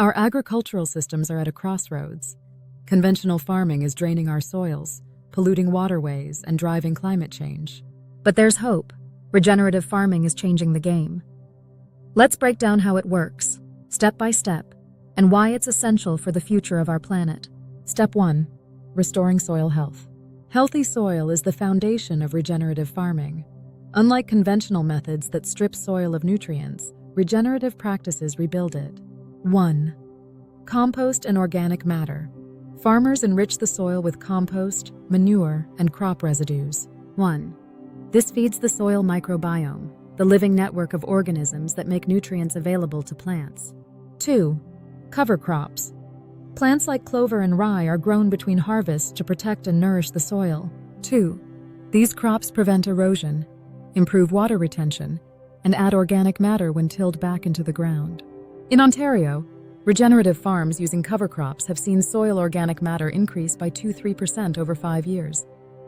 Our agricultural systems are at a crossroads. Conventional farming is draining our soils, polluting waterways, and driving climate change. But there's hope. Regenerative farming is changing the game. Let's break down how it works, step by step, and why it's essential for the future of our planet. Step 1. Restoring soil health. Healthy soil is the foundation of regenerative farming. Unlike conventional methods that strip soil of nutrients, regenerative practices rebuild it. 1. Compost and organic matter. Farmers enrich the soil with compost, manure, and crop residues. 1. This feeds the soil microbiome, the living network of organisms that make nutrients available to plants. 2. Cover crops. Plants like clover and rye are grown between harvests to protect and nourish the soil. 2. These crops prevent erosion, improve water retention, and add organic matter when tilled back into the ground. In Ontario, regenerative farms using cover crops have seen soil organic matter increase by 2-3% over 5 years,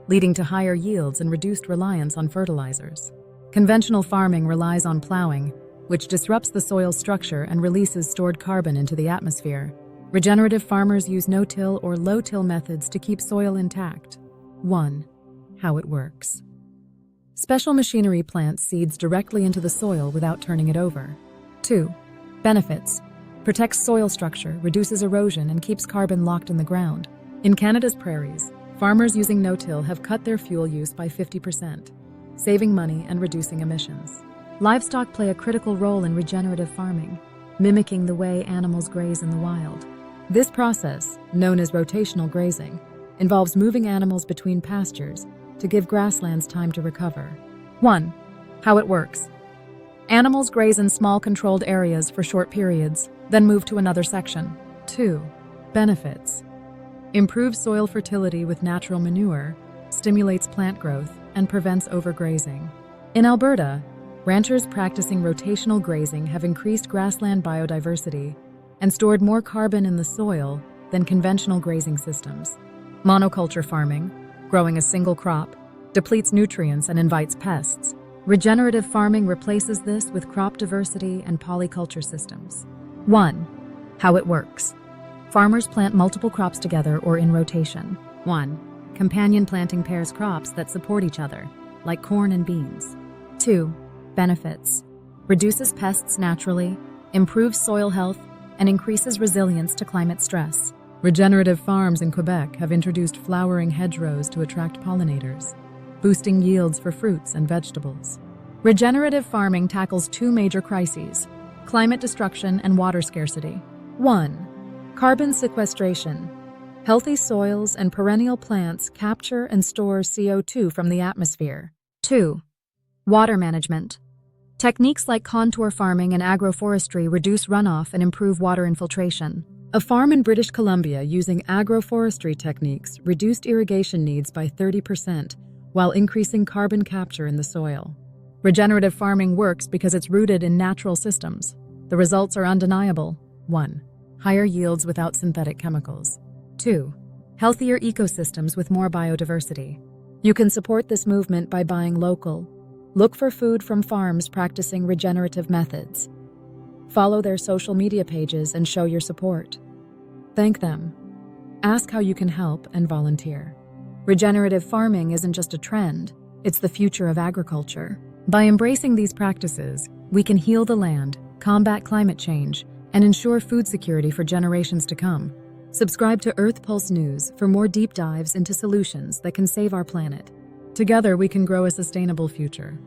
leading to higher yields and reduced reliance on fertilizers. Conventional farming relies on plowing, which disrupts the soil's structure and releases stored carbon into the atmosphere. Regenerative farmers use no-till or low-till methods to keep soil intact. 1. How it works. Special machinery plants seeds directly into the soil without turning it over. 2. Benefits. Protects soil structure, reduces erosion, and keeps carbon locked in the ground. In Canada's prairies, farmers using no-till have cut their fuel use by 50%, saving money and reducing emissions. Livestock play a critical role in regenerative farming, mimicking the way animals graze in the wild. This process, known as rotational grazing, involves moving animals between pastures to give grasslands time to recover. 1. How it works. Animals graze in small controlled areas for short periods, then move to another section. 2. Benefits. Improves soil fertility with natural manure, stimulates plant growth, and prevents overgrazing. In Alberta, ranchers practicing rotational grazing have increased grassland biodiversity and stored more carbon in the soil than conventional grazing systems. Monoculture farming, growing a single crop, depletes nutrients and invites pests. Regenerative farming replaces this with crop diversity and polyculture systems. 1. How it works. Farmers plant multiple crops together or in rotation. 1. Companion planting pairs crops that support each other, like corn and beans. 2. Benefits. Reduces pests naturally, improves soil health, and increases resilience to climate stress. Regenerative farms in Quebec have introduced flowering hedgerows to attract pollinators, boosting yields for fruits and vegetables. Regenerative farming tackles 2 major crises: climate destruction and water scarcity. 1. Carbon sequestration. Healthy soils and perennial plants capture and store CO2 from the atmosphere. 2. Water management. Techniques like contour farming and agroforestry reduce runoff and improve water infiltration. A farm in British Columbia using agroforestry techniques reduced irrigation needs by 30% while increasing carbon capture in the soil. Regenerative farming works because it's rooted in natural systems. The results are undeniable. 1. Higher yields without synthetic chemicals. 2. Healthier ecosystems with more biodiversity. You can support this movement by buying local. Look for food from farms practicing regenerative methods. Follow their social media pages and show your support. Thank them. Ask how you can help and volunteer. Regenerative farming isn't just a trend, it's the future of agriculture. By embracing these practices, we can heal the land, combat climate change, and ensure food security for generations to come. Subscribe to Earth Pulse News for more deep dives into solutions that can save our planet. Together, we can grow a sustainable future.